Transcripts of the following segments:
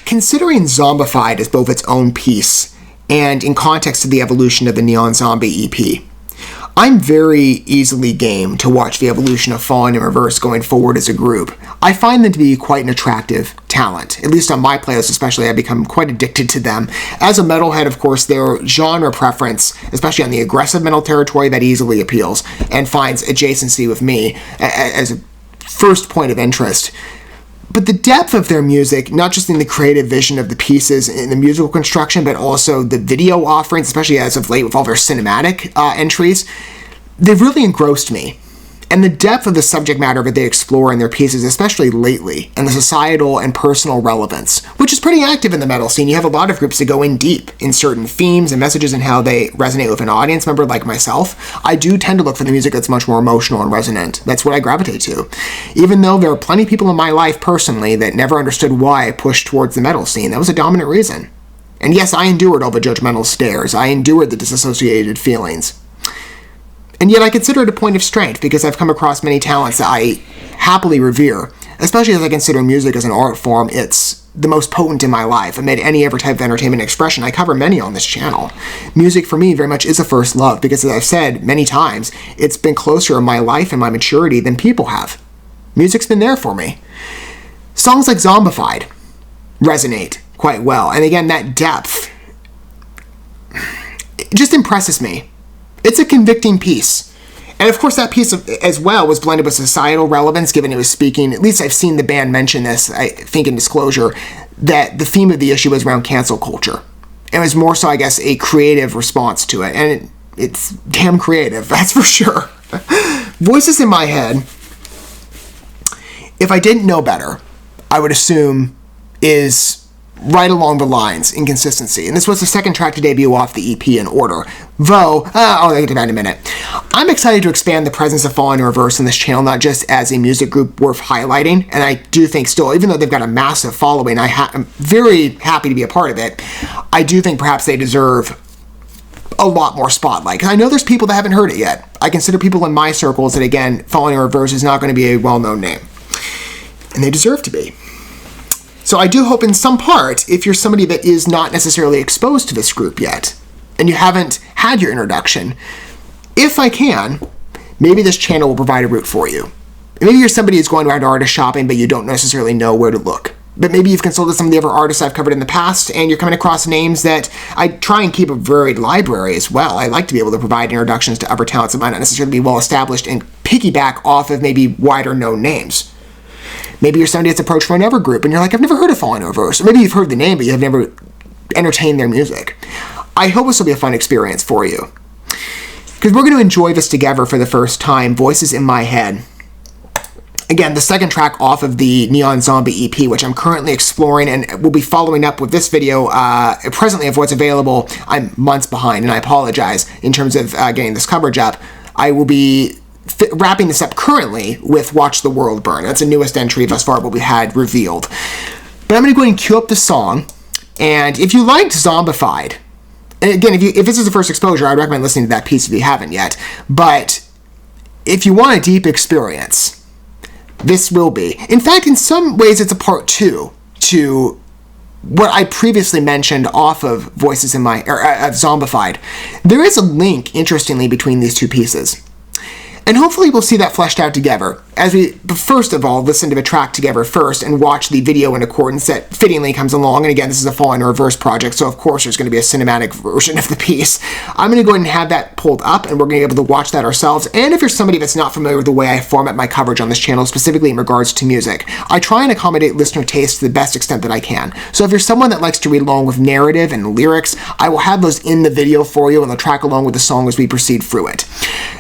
Considering Zombified as both its own piece and in context to the evolution of the Neon Zombie EP, I'm very easily game to watch the evolution of Fallen in Reverse going forward as a group. I find them to be quite an attractive talent. At least on my playlist especially, I've become quite addicted to them. As a metalhead, of course, their genre preference, especially on the aggressive metal territory, that easily appeals and finds adjacency with me as a first point of interest. But the depth of their music, not just in the creative vision of the pieces in the musical construction, but also the video offerings, especially as of late with all their cinematic entries, they've really engrossed me. And the depth of the subject matter that they explore in their pieces, especially lately, and the societal and personal relevance, which is pretty active in the metal scene. You have a lot of groups that go in deep in certain themes and messages and how they resonate with an audience member like myself. I do tend to look for the music that's much more emotional and resonant. That's what I gravitate to. Even though there are plenty of people in my life personally that never understood why I pushed towards the metal scene, that was a dominant reason. And yes, I endured all the judgmental stares. I endured the disassociated feelings. And yet I consider it a point of strength because I've come across many talents that I happily revere, especially as I consider music as an art form. It's the most potent in my life amid any other type of entertainment expression. I cover many on this channel. Music for me very much is a first love because, as I've said many times, it's been closer in my life and my maturity than people have. Music's been there for me. Songs like Zombified resonate quite well. And again, that depth, it just impresses me. It's a convicting piece. And of course that piece as well was blended with societal relevance, given it was speaking, at least I've seen the band mention this, I think in Disclosure, that the theme of the issue was around cancel culture. It was more so, I guess, a creative response to it. And it's damn creative, that's for sure. Voices in my head, if I didn't know better, I would assume is right along the lines in consistency. And this was the second track to debut off the EP in order. Though, I'll get to that in a minute. I'm excited to expand the presence of Fallen in Reverse in this channel, not just as a music group worth highlighting, and I do think still, even though they've got a massive following, I'm very happy to be a part of it, I do think perhaps they deserve a lot more spotlight. Because I know there's people that haven't heard it yet. I consider people in my circles that, again, Fallen in Reverse is not going to be a well-known name. And they deserve to be. So I do hope in some part, if you're somebody that is not necessarily exposed to this group yet, and you haven't had your introduction, if I can, maybe this channel will provide a route for you. Maybe you're somebody who's going around artist shopping, but you don't necessarily know where to look. But maybe you've consulted some of the other artists I've covered in the past, and you're coming across names that I try and keep a varied library as well. I like to be able to provide introductions to other talents that might not necessarily be well established and piggyback off of maybe wider known names. Maybe you're somebody that's approached from another group and you're like, I've never heard of Fallen in Reverse. Or maybe you've heard the name, but you have never entertained their music. I hope this will be a fun experience for you. Because we're going to enjoy this together for the first time, Voices in My Head. Again, the second track off of the Neon Zombie EP, which I'm currently exploring and will be following up with this video presently of what's available. I'm months behind, and I apologize in terms of getting this coverage up. I will be wrapping this up currently with Watch the World Burn. That's the newest entry thus far, what we had revealed. But I'm going to go ahead and cue up the song, and if you liked Zombified, and again, if this is the first exposure, I'd recommend listening to that piece if you haven't yet, but if you want a deep experience, this will be. In fact, in some ways, it's a part two to what I previously mentioned off of Voices in My, of Zombified. There is a link, interestingly, between these two pieces. And hopefully we'll see that fleshed out together, as we, first of all, listen to the track together first and watch the video in accordance that fittingly comes along. And again, this is a Fallen in Reverse project, so of course there's going to be a cinematic version of the piece. I'm going to go ahead and have that pulled up, and we're going to be able to watch that ourselves. And if you're somebody that's not familiar with the way I format my coverage on this channel, specifically in regards to music, I try and accommodate listener taste to the best extent that I can. So if you're someone that likes to read along with narrative and lyrics, I will have those in the video for you, and they'll track along with the song as we proceed through it.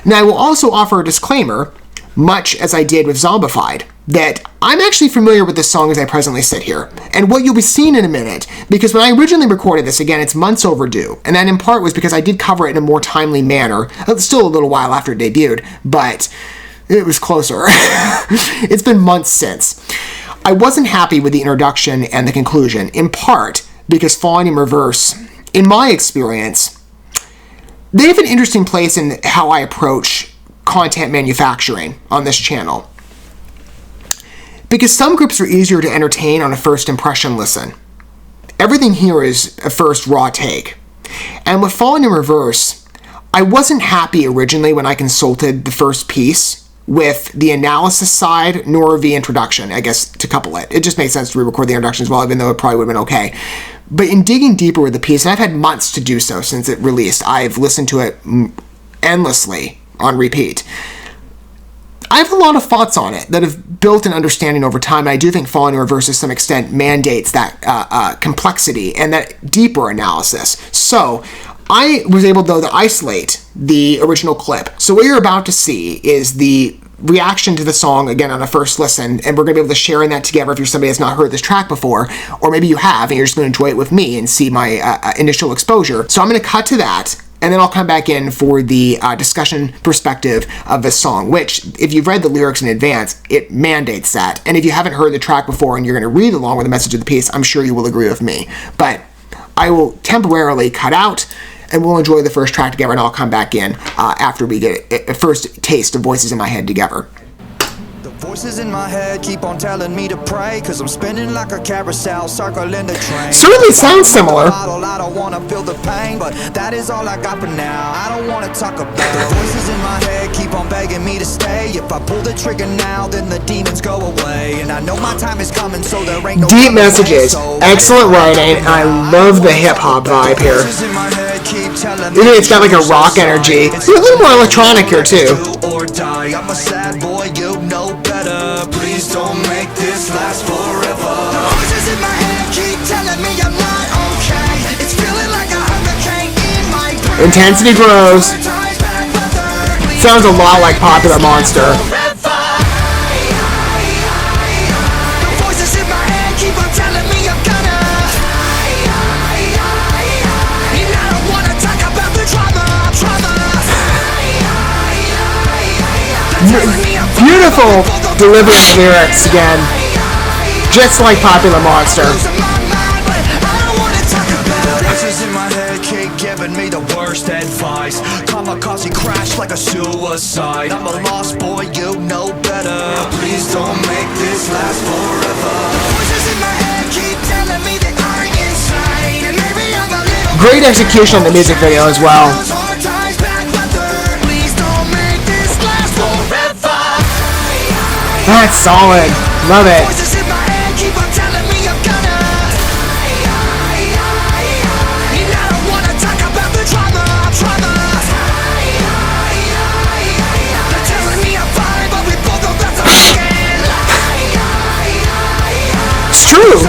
Now, I will also offer a disclaimer, much as I did with Zombified, that I'm actually familiar with this song as I presently sit here, and what you'll be seeing in a minute, because when I originally recorded this, again, it's months overdue, and that in part was because I did cover it in a more timely manner, still a little while after it debuted, but it was closer. It's been months since. I wasn't happy with the introduction and the conclusion, in part because Fallen in Reverse, in my experience, they have an interesting place in how I approach content manufacturing on this channel. because some groups are easier to entertain on a first impression listen. Everything here is a first raw take. And with Falling in Reverse, I wasn't happy originally when I consulted the first piece with the analysis side nor the introduction, I guess, to couple it. It just makes sense to re-record the introduction as well, even though it probably would have been okay. But in digging deeper with the piece, and I've had months to do so since it released, I've listened to it endlessly on repeat. I have a lot of thoughts on it that have built an understanding over time, and I do think Falling in Reverse to some extent mandates that complexity and that deeper analysis. So I was able, though, to isolate the original clip. So what you're about to see is the reaction to the song, again, on a first listen, and we're going to be able to share in that together if you're somebody that's not heard this track before, or maybe you have, and you're just going to enjoy it with me and see my initial exposure. So I'm going to cut to that, and then I'll come back in for the discussion perspective of the song, which, if you've read the lyrics in advance, it mandates that. And if you haven't heard the track before and you're going to read along with the message of the piece, I'm sure you will agree with me. But I will temporarily cut out, and we'll enjoy the first track together, and I'll come back in after we get a first taste of Voices in My Head together. Voices in my head keep on telling me to pray, cause I'm spinning like a carousel, circling the train. Certainly sounds similar. I don't wanna feel the pain, but that is all I got for now. I don't wanna talk about the voices in my head keep on begging me to stay. If I pull the trigger now, then the demons go away. And I know my time is coming, so there ain't no deep messages, excellent writing, and I love the hip-hop vibe here. It's got like a rock energy. It's a little more electronic here too. Or die. I'm a sad boy, you know better. Please don't make this last forever. The voices in my head keep telling me I'm not okay. It's feeling like a hurricane in my brain. Intensity grows. Sounds a lot like Popular Monster. Beautiful delivery of lyrics again, just like Popular Monster. Voices in my head keep giving me the worst advice. Kamikaze crash like a suicide. I'm a lost boy, you know better. Please don't make this last forever. Voices in my head keep telling me that I'm insane, and maybe I'm a little. Great execution on the music video as well. That's solid. Love it. It's true.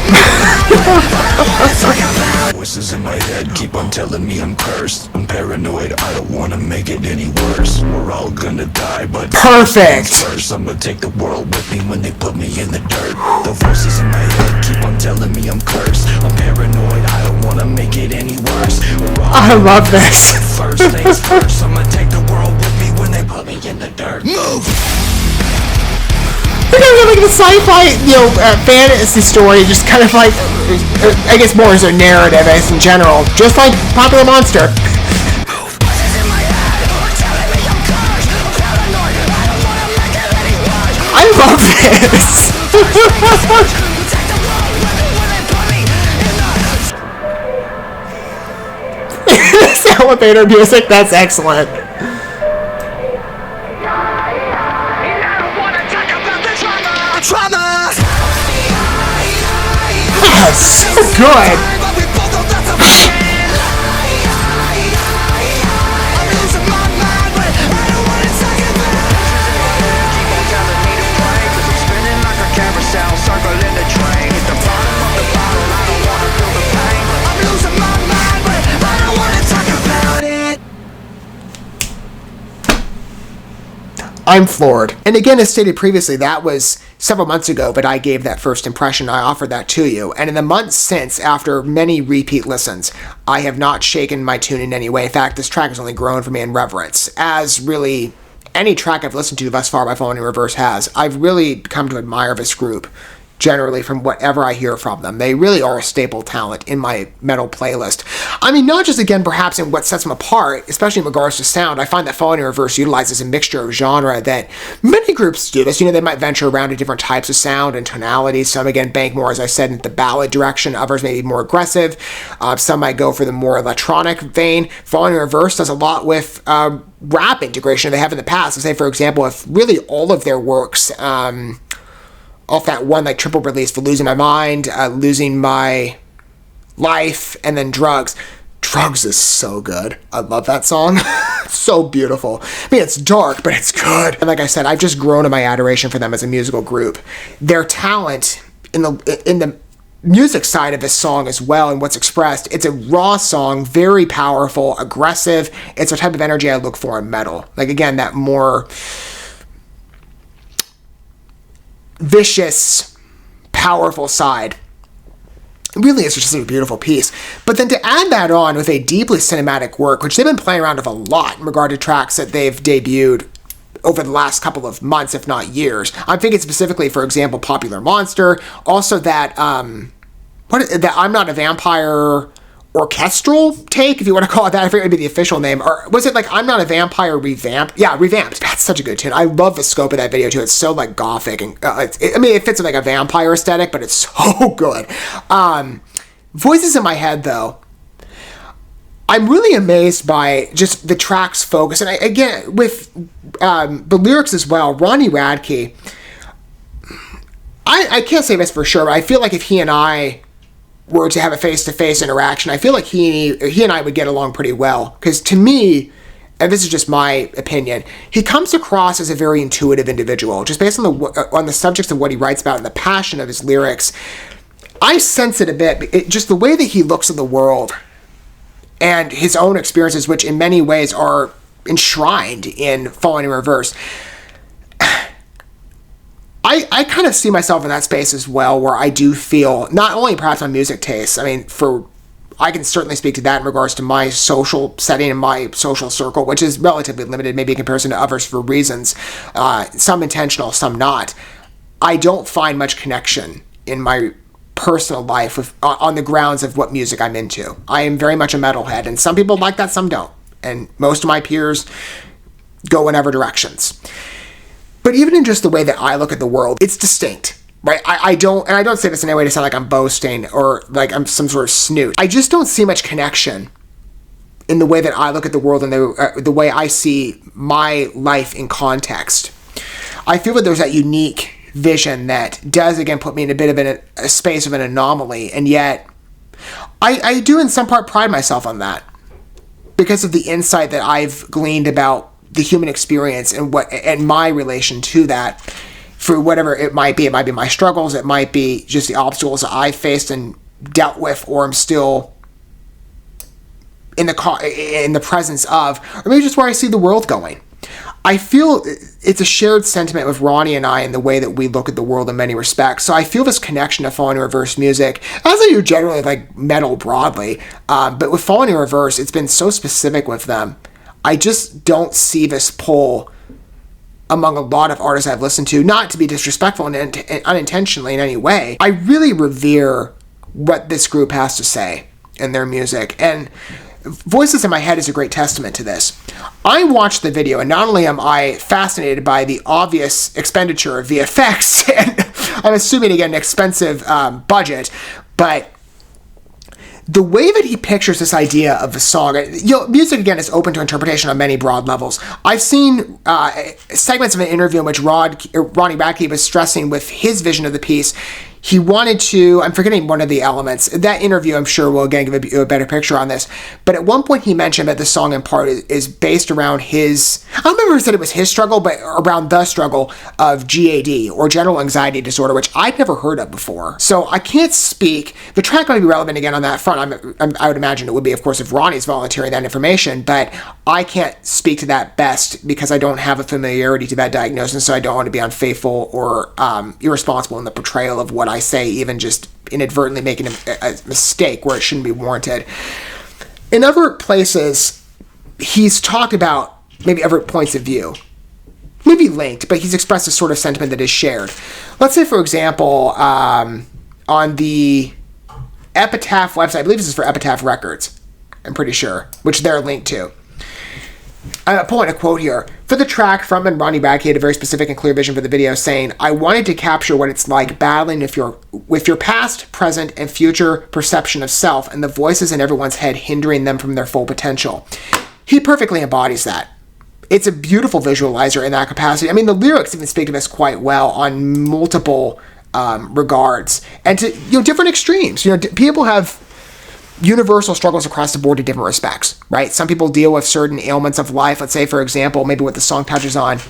Voices in my head keep on telling me I'm cursed. I'm paranoid, I don't wanna make it any worse. We're all gonna die, but perfect. First, I'm gonna take the world with me when they put me in the dirt. The voices in my head keep on telling me I'm cursed. I'm paranoid, I don't wanna make it any worse. I love this. First things first, I'm gonna take the world with me when they put me in the dirt. Move! Like the sci-fi, fantasy story, just kind of like, I guess more as a narrative as in general, just like Popular Monster. I love this. This elevator music, that's excellent. So good. I'm floored. And again, as stated previously, that was several months ago, but I gave that first impression. I offered that to you. And in the months since, after many repeat listens, I have not shaken my tune in any way. In fact, this track has only grown for me in reverence, as really any track I've listened to thus far by Falling in Reverse has. I've really come to admire this group generally, from whatever I hear from them. They really are a staple talent in my metal playlist. I mean, not just, again, perhaps in what sets them apart, especially in regards to sound. I find that Falling in Reverse utilizes a mixture of genre that many groups do this. You know, they might venture around to different types of sound and tonalities. Some, again, bank more, as I said, in the ballad direction. Others may be more aggressive. Some might go for the more electronic vein. Falling in Reverse does a lot with rap integration they have in the past. Let's say, for example, if really all of their works... off that one like triple release for Losing My Mind, Losing My Life, and then Drugs. Drugs is so good. I love that song. It's so beautiful. I mean, it's dark, but it's good. And like I said, I've just grown in my adoration for them as a musical group. Their talent in the music side of this song as well, and what's expressed, it's a raw song, very powerful, aggressive. It's the type of energy I look for in metal. Like, again, that more vicious, powerful side. Really, it's just a beautiful piece. But then to add that on with a deeply cinematic work, which they've been playing around with a lot in regard to tracks that they've debuted over the last couple of months, if not years. I'm thinking specifically, for example, Popular Monster. Also that, that I'm Not a Vampire orchestral take, if you want to call it that. I forget maybe the official name. Or was it like I'm Not a Vampire Revamped? Yeah, Revamped. That's such a good tune. I love the scope of that video too. It's so like gothic, and it fits with like a vampire aesthetic, but it's so good. Voices in My Head, though, I'm really amazed by just the track's focus. And again, with the lyrics as well, Ronnie Radke, I can't say this for sure, but I feel like if he and I were to have a face-to-face interaction, I feel like he and I would get along pretty well. Because to me, and this is just my opinion, he comes across as a very intuitive individual. Just based on the subjects of what he writes about and the passion of his lyrics, I sense it a bit. Just the way that he looks at the world and his own experiences, which in many ways are enshrined in Falling in Reverse. I kind of see myself in that space as well, where I do feel, not only perhaps my music tastes, I mean, I can certainly speak to that in regards to my social setting and my social circle, which is relatively limited, maybe in comparison to others for reasons, some intentional, some not. I don't find much connection in my personal life on the grounds of what music I'm into. I am very much a metalhead, and some people like that, some don't. And most of my peers go in other directions. But even in just the way that I look at the world, it's distinct, right? I don't say this in any way to sound like I'm boasting or like I'm some sort of snoot. I just don't see much connection in the way that I look at the world and the way I see my life in context. I feel that there's that unique vision that does, again, put me in a bit of a space of an anomaly, and yet I do in some part pride myself on that because of the insight that I've gleaned about the human experience and my relation to that, for whatever it might be. It might be my struggles, it might be just the obstacles that I faced and dealt with, or I'm still in the presence of, or maybe just where I see the world going. I feel it's a shared sentiment with Ronnie and I in the way that we look at the world in many respects. So I feel this connection to Falling in Reverse music, as I do generally like metal broadly, but with Falling in Reverse, it's been so specific with them. I just don't see this pull among a lot of artists I've listened to, not to be disrespectful and unintentionally in any way. I really revere what this group has to say in their music, and Voices in My Head is a great testament to this. I watched the video, and not only am I fascinated by the obvious expenditure of VFX, and I'm assuming, again, an expensive budget, but the way that he pictures this idea of the song, music, again, is open to interpretation on many broad levels. I've seen segments of an interview in which Ronnie Radke was stressing with his vision of the piece. He wanted to, I'm forgetting one of the elements. That interview, I'm sure, will again give a better picture on this. But at one point he mentioned that the song in part is based around his, I don't remember if he said it was his struggle, but around the struggle of GAD, or general anxiety disorder, which I'd never heard of before. So I can't speak, the track might be relevant again on that front. I would imagine it would be, of course, if Ronnie's volunteering that information, but I can't speak to that best because I don't have a familiarity to that diagnosis, so I don't want to be unfaithful or irresponsible in the portrayal of what I say, even just inadvertently making a mistake where it shouldn't be warranted. In other places, he's talked about maybe other points of view maybe linked, but he's expressed a sort of sentiment that is shared. Let's say, for example, on the Epitaph website, I believe this is for Epitaph Records, I'm pretty sure, which they're linked to. I'm pulling a quote here. For the track, frontman Ronnie Radke had a very specific and clear vision for the video, saying, "I wanted to capture what it's like battling with your past, present, and future perception of self and the voices in everyone's head hindering them from their full potential." He perfectly embodies that. It's a beautiful visualizer in that capacity. I mean, the lyrics even speak to this quite well on multiple regards, and to different extremes. People have universal struggles across the board to different respects, right? Some people deal with certain ailments of life. Let's say, for example, maybe what the song touches on,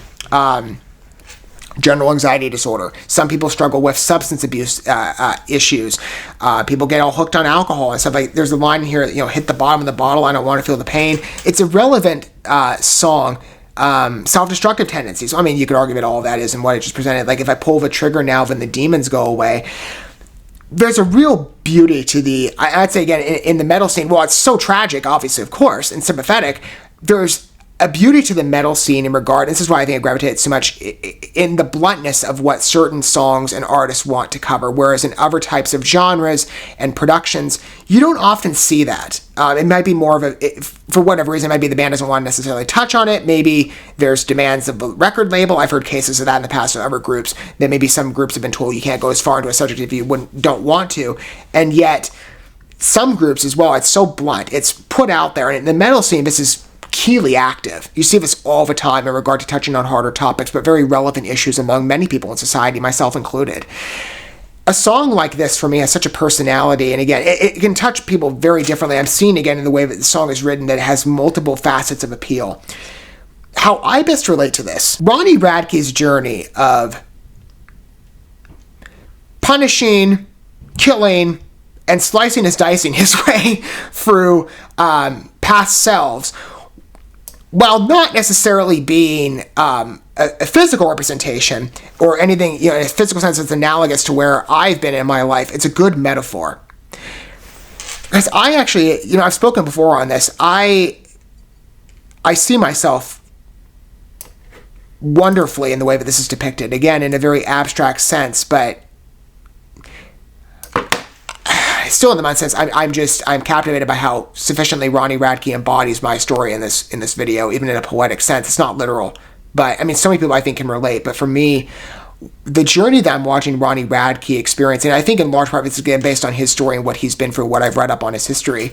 general anxiety disorder. Some people struggle with substance abuse issues. People get all hooked on alcohol and stuff. Like, there's a line here, hit the bottom of the bottle, I don't want to feel the pain. It's a relevant song. Self-destructive tendencies. I mean, you could argue that all of that is in what I just presented. Like, if I pull the trigger now, then the demons go away. There's a real beauty to I'd say, again, in the metal scene, well, it's so tragic, obviously, of course, and sympathetic. There's a beauty to the metal scene in regard, and this is why I think I gravitate so much in the bluntness of what certain songs and artists want to cover, whereas in other types of genres and productions, you don't often see that. It might be more of for whatever reason, it might be the band doesn't want to necessarily touch on it. Maybe there's demands of the record label. I've heard cases of that in the past with other groups, that maybe some groups have been told you can't go as far into a subject if you don't want to, and yet some groups as well, it's so blunt, it's put out there, and in the metal scene, this is keenly active. You see this all the time in regard to touching on harder topics, but very relevant issues among many people in society, myself included. A song like this, for me, has such a personality, and again, it can touch people very differently. I'm seeing, again, in the way that the song is written, that it has multiple facets of appeal. How I best relate to this, Ronnie Radke's journey of punishing, killing, and slicing his dicing his way through past selves, while not necessarily being a physical representation or anything, in a physical sense that's analogous to where I've been in my life, it's a good metaphor. Because I actually, I've spoken before on this, I see myself wonderfully in the way that this is depicted. Again, in a very abstract sense, but still in the mind sense, I'm captivated by how sufficiently Ronnie Radke embodies my story in this video, even in a poetic sense. It's not literal, but I mean, so many people I think can relate. But for me, the journey that I'm watching Ronnie Radke experience, and I think in large part it's again based on his story and what he's been through, what I've read up on his history,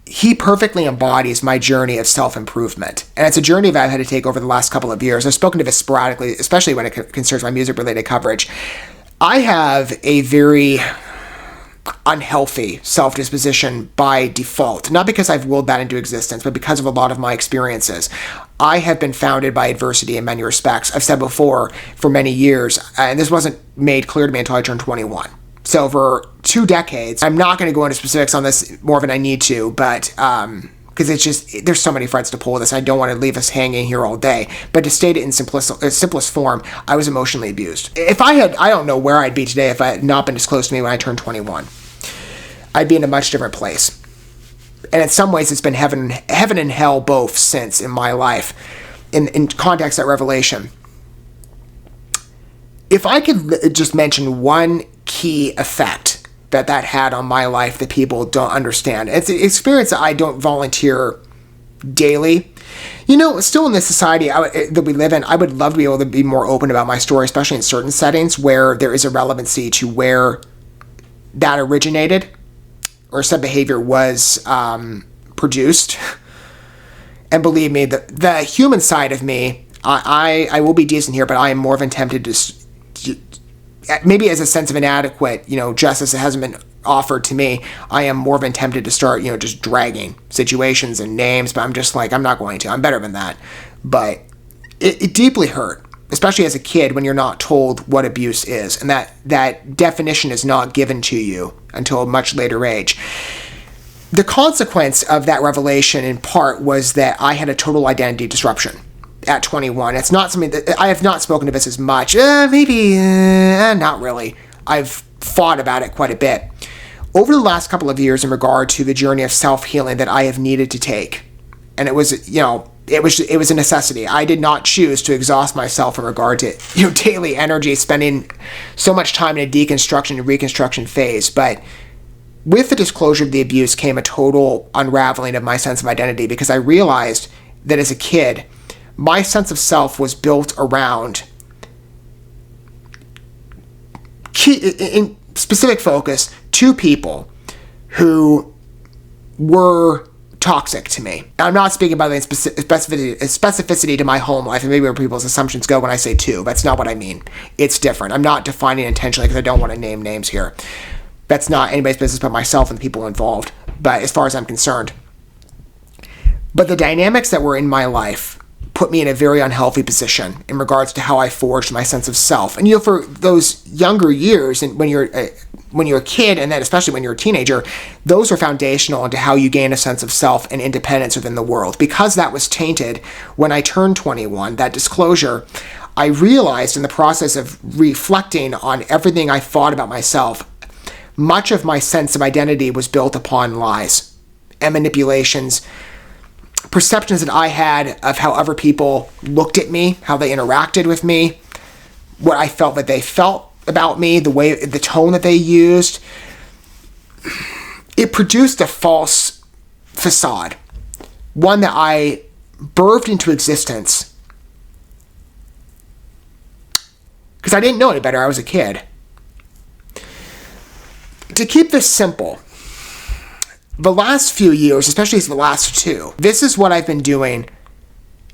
he perfectly embodies my journey of self-improvement. And it's a journey that I've had to take over the last couple of years. I've spoken to this sporadically, especially when it concerns my music-related coverage. I have a very unhealthy self-disposition by default, not because I've willed that into existence, but because of a lot of my experiences. I have been founded by adversity in many respects. I've said before, for many years, and this wasn't made clear to me until I turned 21. So for 2 decades, I'm not going to go into specifics on this more than I need to, but because it's just, there's so many threads to pull with this. I don't want to leave us hanging here all day. But to state it in simplest form, I was emotionally abused. If I don't know where I'd be today if it had not been disclosed to me when I turned 21. I'd be in a much different place. And in some ways, it's been heaven and hell both since in my life, in context at Revelation. If I could just mention one key effect that had on my life that people don't understand. It's an experience that I don't volunteer daily. Still in this society that we live in, I would love to be able to be more open about my story, especially in certain settings where there is a relevancy to where that originated or some behavior was produced. And believe me, the human side of me, I will be decent here, but I am more than tempted to maybe as a sense of inadequate, justice that hasn't been offered to me, I am more than tempted to start, just dragging situations and names, but I'm just like, I'm not going to. I'm better than that. But it deeply hurt, especially as a kid when you're not told what abuse is, and that definition is not given to you until a much later age. The consequence of that revelation, in part, was that I had a total identity disruption at 21. It's not something that I have not spoken to this as much. Maybe not really. I've thought about it quite a bit over the last couple of years in regard to the journey of self-healing that I have needed to take. And it was, it was a necessity. I did not choose to exhaust myself in regard to daily energy, spending so much time in a deconstruction and reconstruction phase. But with the disclosure of the abuse came a total unraveling of my sense of identity, because I realized that as a kid, my sense of self was built around in specific focus, two people who were toxic to me. I'm not speaking about the specificity to my home life and maybe where people's assumptions go when I say two. That's not what I mean. It's different. I'm not defining intentionally because I don't want to name names here. That's not anybody's business but myself and the people involved, but as far as I'm concerned. But the dynamics that were in my life put me in a very unhealthy position in regards to how I forged my sense of self. And for those younger years, and when you're a kid, and then especially when you're a teenager, those are foundational into how you gain a sense of self and independence within the world. Because that was tainted when I turned 21, that disclosure, I realized in the process of reflecting on everything I thought about myself, much of my sense of identity was built upon lies and manipulations, perceptions that I had of how other people looked at me, how they interacted with me, what I felt that they felt about me, the tone that they used. It produced a false facade, one that I birthed into existence because I didn't know any better. I was a kid. To keep this simple, the last few years, especially the last two, this is what I've been doing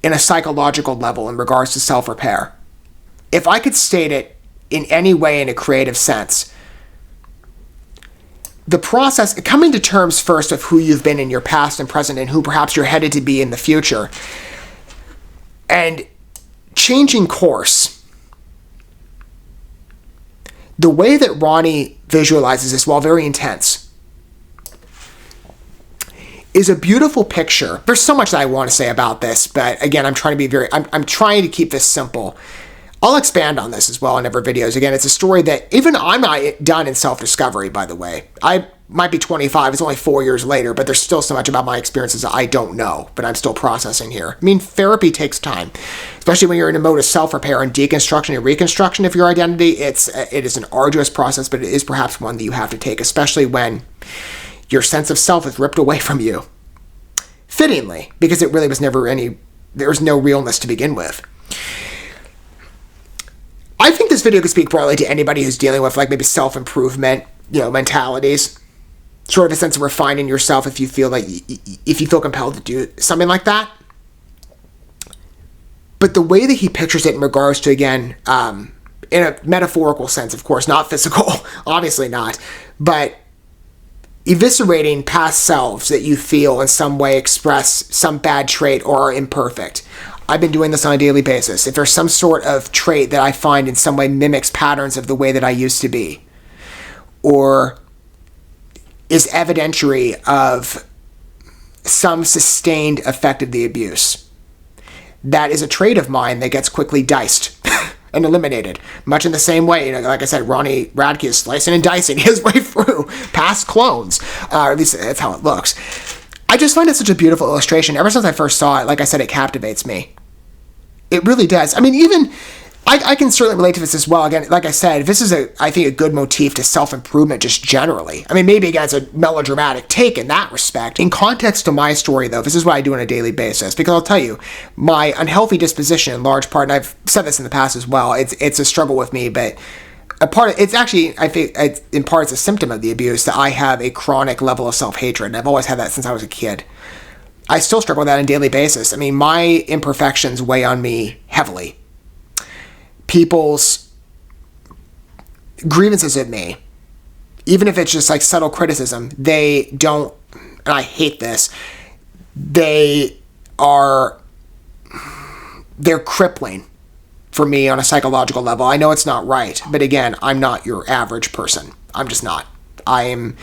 in a psychological level in regards to self-repair. If I could state it in any way in a creative sense, the process, coming to terms first of who you've been in your past and present and who perhaps you're headed to be in the future, and changing course. The way that Ronnie visualizes this, while very intense, is a beautiful picture. There's so much that I want to say about this, but again, I'm trying to keep this simple. I'll expand on this as well in other videos. Again, it's a story that even I'm not done in self-discovery, by the way. I might be 25, it's only 4 years later, but there's still so much about my experiences that I don't know, but I'm still processing here. I mean, therapy takes time, especially when you're in a mode of self-repair and deconstruction and reconstruction of your identity. It is an arduous process, but it is perhaps one that you have to take, especially when your sense of self is ripped away from you. Fittingly, because it really was there was no realness to begin with. I think this video could speak broadly to anybody who's dealing with maybe self-improvement, mentalities, sort of a sense of refining yourself if you feel compelled to do something like that. But the way that he pictures it in regards to, again, in a metaphorical sense, of course, not physical, obviously not, but eviscerating past selves that you feel in some way express some bad trait or are imperfect. I've been doing this on a daily basis. If there's some sort of trait that I find in some way mimics patterns of the way that I used to be, or is evidentiary of some sustained effect of the abuse, that is a trait of mine that gets quickly diced and eliminated. Much in the same way, like I said, Ronnie Radke is slicing and dicing his way through past clones. Or at least that's how it looks. I just find it such a beautiful illustration. Ever since I first saw it, like I said, it captivates me. It really does. I mean, even I can certainly relate to this as well. Again, like I said, this is I think a good motif to self-improvement just generally. I mean, maybe again, it's a melodramatic take in that respect. In context to my story, though, this is what I do on a daily basis. Because I'll tell you, my unhealthy disposition, in large part, and I've said this in the past as well, it's a struggle with me, but it's actually, I think, in part, it's a symptom of the abuse that I have a chronic level of self-hatred, and I've always had that since I was a kid. I still struggle with that on a daily basis. I mean, my imperfections weigh on me heavily. People's grievances at me, even if it's just subtle criticism, they're crippling for me on a psychological level. I know it's not right, but again, I'm not your average person. I'm just not. I am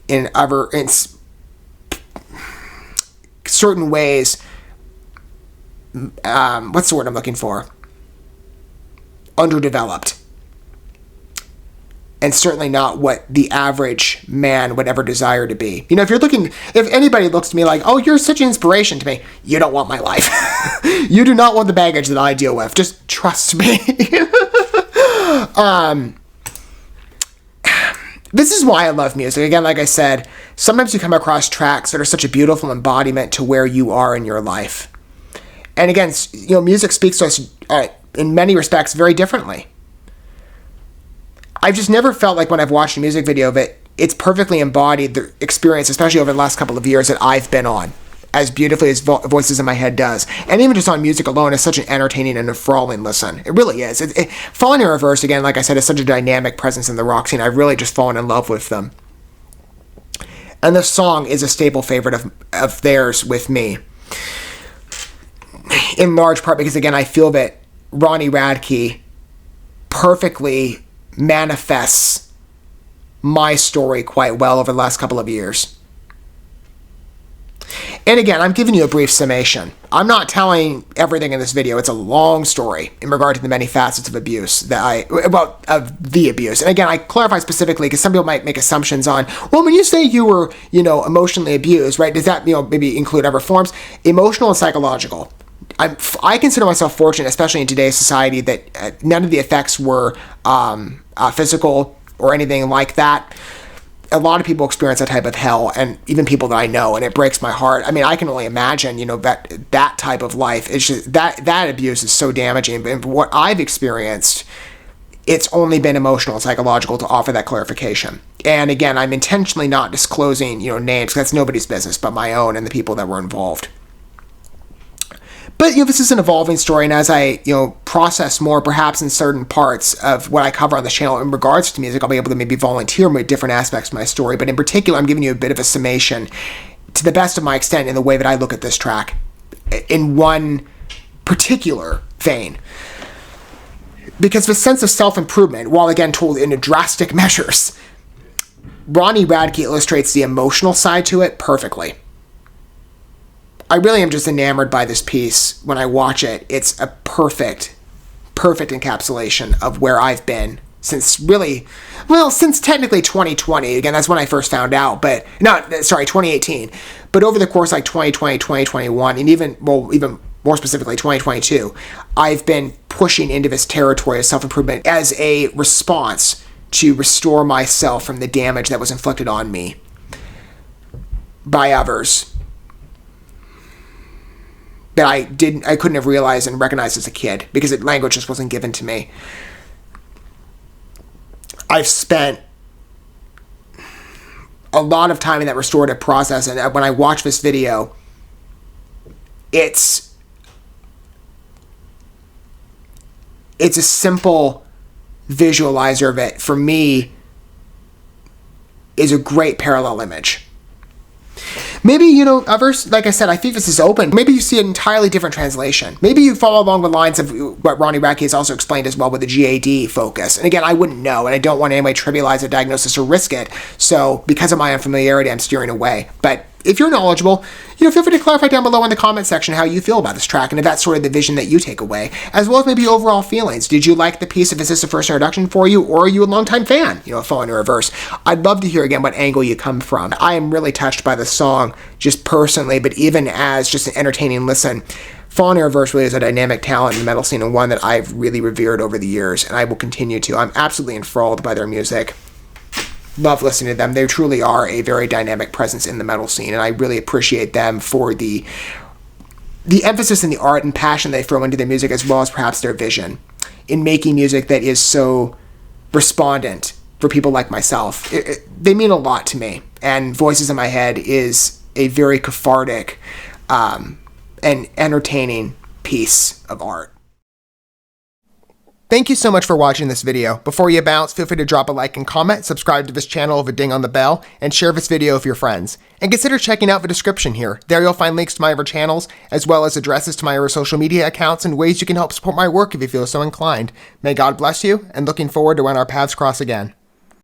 in certain ways, what's the word I'm looking for? Underdeveloped. and certainly not what the average man would ever desire to be. You know, if anybody looks to me like, oh, you're such an inspiration to me, you don't want my life. You do not want the baggage that I deal with. Just trust me. This is why I love music. Again, like I said, sometimes you come across tracks that are such a beautiful embodiment to where you are in your life. And again, you know, music speaks to us in many respects very differently. I've just never felt like when I've watched a music video of it, it's perfectly embodied the experience, especially over the last couple of years that I've been on, as beautifully as Voices in My Head does. And even just on music alone, it's such an entertaining and enthralling listen. It really is. Falling in Reverse, again, like I said, is such a dynamic presence in the rock scene. I've really just fallen in love with them. And this song is a staple favorite of theirs with me. In large part because, again, I feel that Ronnie Radke perfectly manifests my story quite well over the last couple of years. And again, I'm giving you a brief summation. I'm not telling everything in this video. It's a long story in regard to the many facets of abuse of the abuse. And again, I clarify specifically because some people might make assumptions on, well, when you say you were, emotionally abused, right? Does that, maybe include other forms? Emotional and psychological. I consider myself fortunate, especially in today's society, that none of the effects were physical or anything like that. A lot of people experience that type of hell, and even people that I know, and it breaks my heart. I mean, I can only imagine, that type of life. It's just that abuse is so damaging. But what I've experienced, it's only been emotional and psychological to offer that clarification. And again, I'm intentionally not disclosing, names, because that's nobody's business but my own and the people that were involved. But, this is an evolving story, and as I, process more, perhaps in certain parts of what I cover on the channel in regards to music, I'll be able to maybe volunteer with different aspects of my story. But in particular, I'm giving you a bit of a summation to the best of my extent in the way that I look at this track in one particular vein. Because the sense of self-improvement, while again told in drastic measures, Ronnie Radke illustrates the emotional side to it perfectly. I really am just enamored by this piece when I watch it. It's a perfect encapsulation of where I've been since technically 2020. Again, that's when I first found out, 2018. But over the course like 2020, 2021, and even more specifically 2022, I've been pushing into this territory of self-improvement as a response to restore myself from the damage that was inflicted on me by others that I couldn't have realized and recognized as a kid because language just wasn't given to me. I've spent a lot of time in that restorative process, and when I watch this video, it's a simple visualizer of it, for me, is a great parallel image. Maybe, others, like I said, I think this is open. Maybe you see an entirely different translation. Maybe you follow along the lines of what Ronnie Radke has also explained as well with the GAD focus. And again, I wouldn't know, and I don't want anybody to trivialize a diagnosis or risk it. So because of my unfamiliarity, I'm steering away. But if you're knowledgeable, feel free to clarify down below in the comment section how you feel about this track and if that's sort of the vision that you take away, as well as maybe overall feelings. Did you like the piece? If this is the first introduction for you, or are you a longtime fan, Falling in Reverse? I'd love to hear again what angle you come from. I am really touched by the song, just personally, but even as just an entertaining listen. Falling in Reverse really is a dynamic talent in the metal scene, and one that I've really revered over the years, and I will continue to. I'm absolutely enthralled by their music. Love listening to them. They truly are a very dynamic presence in the metal scene, and I really appreciate them for the emphasis in the art and passion they throw into their music, as well as perhaps their vision in making music that is so respondent for people like myself. They mean a lot to me, and Voices in My Head is a very cathartic and entertaining piece of art. Thank you so much for watching this video. Before you bounce, feel free to drop a like and comment, subscribe to this channel with a ding on the bell, and share this video with your friends. And consider checking out the description here. There you'll find links to my other channels, as well as addresses to my other social media accounts and ways you can help support my work if you feel so inclined. May God bless you, and looking forward to when our paths cross again.